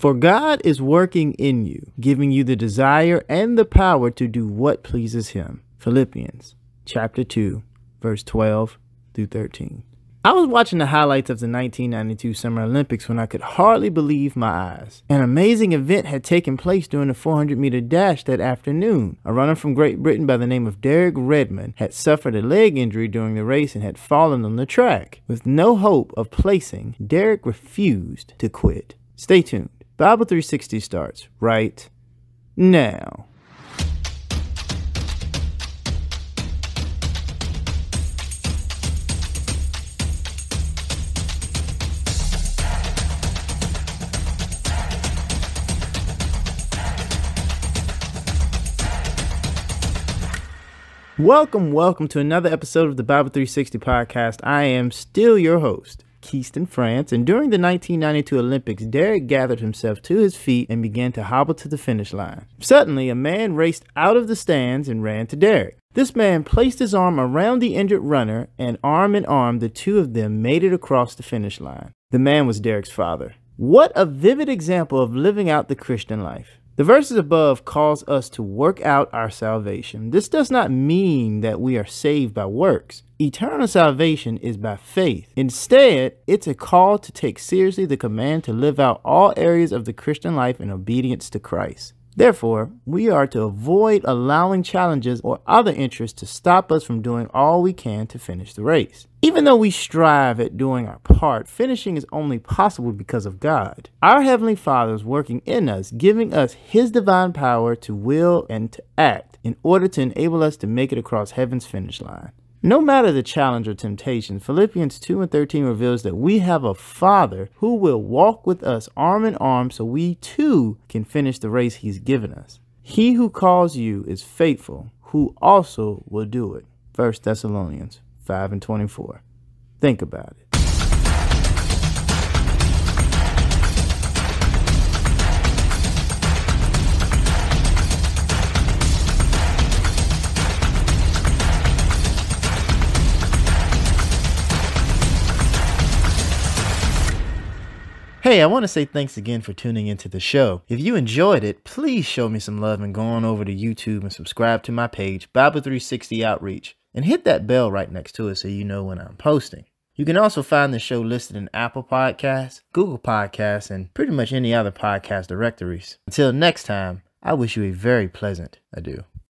For God is working in you, giving you the desire and the power to do what pleases him. Philippians chapter 2, verse 12 through 13. I was watching the highlights of the 1992 Summer Olympics when I could hardly believe my eyes. An amazing event had taken place during the 400-meter dash that afternoon. A runner from Great Britain by the name of Derek Redmond had suffered a leg injury during the race and had fallen on the track. With no hope of placing, Derek refused to quit. Stay tuned. Bible 360 starts right now. Welcome to another episode of the Bible 360 podcast. I am still your host, Keaston France, and during the 1992 Olympics, Derek gathered himself to his feet and began to hobble to the finish line. Suddenly, a man raced out of the stands and ran to Derek. This man placed his arm around the injured runner, and arm in arm, the two of them made it across the finish line. The man was Derek's father. What a vivid example of living out the Christian life. The verses above calls us to work out our salvation. This does not mean that we are saved by works. Eternal salvation is by faith. Instead, it's a call to take seriously the command to live out all areas of the Christian life in obedience to Christ. Therefore, we are to avoid allowing challenges or other interests to stop us from doing all we can to finish the race. Even though we strive at doing our part, finishing is only possible because of God. Our Heavenly Father is working in us, giving us His divine power to will and to act in order to enable us to make it across heaven's finish line. No matter the challenge or temptation, Philippians 2 and 13 reveals that we have a Father who will walk with us arm in arm so we too can finish the race He's given us. He who calls you is faithful, who also will do it. 1 Thessalonians 5 and 24. Think about it. Hey, I want to say thanks again for tuning into the show. If you enjoyed it, please show me some love and go on over to YouTube and subscribe to my page, Bible 360 Outreach, and hit that bell right next to it so you know when I'm posting. You can also find the show listed in Apple Podcasts, Google Podcasts, and pretty much any other podcast directories. Until next time, I wish you a very pleasant adieu.